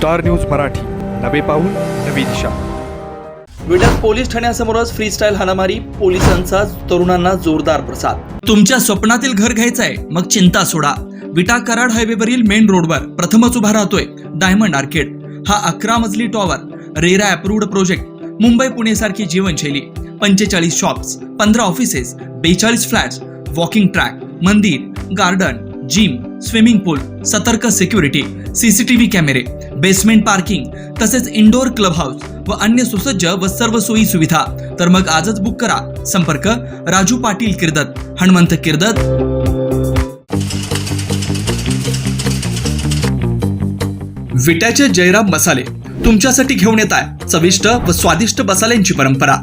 Star news Marathi, नवे पाऊल नवी दिशा। विटा पोलीस ठाण्यासमोरच फ्रीस्टाईल हाणामारी, पोलिसांचा तरुणांना जोरदार प्रतिसाद। तुमच्या स्वप्नातील घर घ्यायचंय मग चिंता सोडा। विटा कराड हायवेवरील मेन रोडवर प्रथमच उभा राहतोय डायमंड आर्केड। हा 11 मजली tower, RERA approved project, Mumbai Pune सारखी जीवनशैली, 45 shops, 15 offices, 42 flats, walking track, मंदिर, गार्डन, जिम, स्विमिंग पूल, सतर्क सिक्युरिटी, सीसीटीव्ही कॅमेरे, बेसमेंट पार्किंग, तसेच इंडोर क्लब हाऊस व अन्य सुसज्ज व सर्व सोयी सुविधा। तर मग आजच बुक करा। संपर्क राजू पाटील किर्दत, हनुमंत किर्दत। विट्याचे जयराम मसाले तुमच्यासाठी घेऊन येत आहे चविष्ट व स्वादिष्ट मसाल्यांची परंपरा।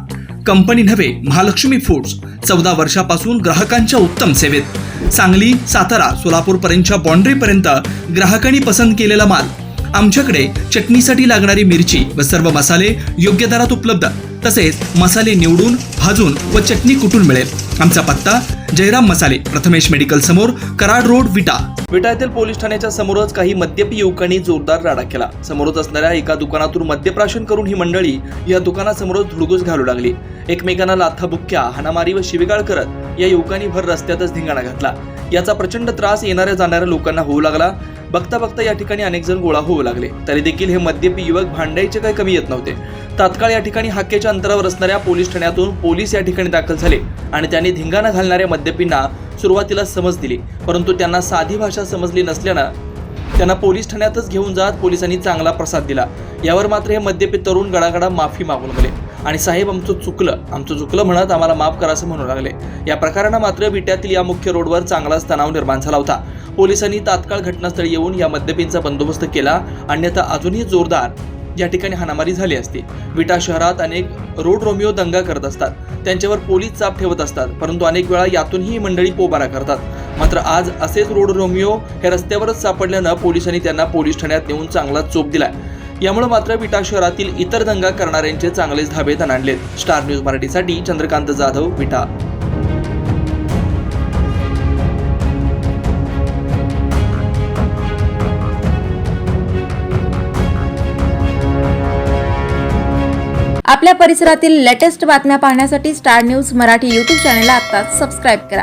कंपनी नव्हे, महालक्ष्मी फूड्स 14 वर्षापासून ग्राहकांच्या उत्तम सेवेत। सांगली, सातारा, सोलापूर पर्यंतच्या बाउंड्री पर्यंत ग्राहकांनी पसंत केलेला माल। आमच्याकडे चटणीसाठी लागणारी मिरची व सर्व मसाले योग्य दरात उपलब्ध, तसेच मसाले निवडून, भाजून व चटणी कुटून मिळेल। आमचा पत्ता जयराम मसाले, प्रथमेश मेडिकल समोर, कराड रोड, विटा। विटा येथील पोलीस ठाण्याच्या समोरच काही मद्यपी युवकांनी जोरदार राडा केला। समोरच असणाऱ्या एका दुकानातून मद्यप्राशन करून ही मंडळी या दुकानासमोरच धुडगूस घालू लागली। एकमेकांना लाथाबुक्क्या, हाणामारी व शिवीगाळ करत या युवकांनी भर रस्त्यातच धिंगाणा घातला। याचा प्रचंड त्रास येणाऱ्या जाणाऱ्या लोकांना होऊ लागला। बघता बघता या ठिकाणी अनेक जण गोळा होऊ लागले, तरी देखील हे मद्यपी युवक भांडायचे काही कमी येत नव्हते। तात्काळ या ठिकाणी हाकेच्या अंतरावर असणाऱ्या पोलीस ठाण्यातून पोलीस या ठिकाणी दाखल झाले आणि त्यांनी धिंगाणा घालणाऱ्या मद्यपींना सुरुवातीला समज दिली, परंतु त्यांना साधी भाषा समजली नसल्यानं त्यांना पोलीस ठाण्यातच घेऊन जात पोलिसांनी चांगला प्रसाद दिला। यावर मात्र हे मद्यपी तरुण गडागडा माफी मागून गेले आणि साहेब आमचं चुकलं म्हणत आम्हाला माफ करा असं म्हणू लागले। या प्रकारानं मात्र विट्यातील या मुख्य रोडवर चांगलाच तणाव निर्माण झाला होता। पोलिसांनी तात्काळ घटनास्थळी येऊन या मद्यपींचा बंदोबस्त केला, अन्यथा अजूनही जोरदार या ठिकाणी हाणामारी झाली असती। विटा शहरात अनेक रोड रोमिओ दंगा करत असतात, त्यांच्यावर पोलीस चाप ठेवत असतात, परंतु अनेक वेळा यातूनही ही मंडळी पोबारा करतात। मात्र आज असेच रोड रोमिओ हे रस्त्यावरच सापडल्यानं पोलिसांनी त्यांना पोलीस ठाण्यात नेऊन चांगला चोप दिलाय। यामुळे मात्र विटा शहरातील इतर दंगा करणाऱ्यांचे चांगलेच धाबे आणलेत। स्टार न्यूज मराठीसाठी चंद्रकांत जाधव, विटा। आपल्या परिसरातील लेटेस्ट बातम्या पाहण्यासाठी स्टार न्यूज मराठी यूट्यूब चॅनलला आत्ताच सबस्क्राईब करा।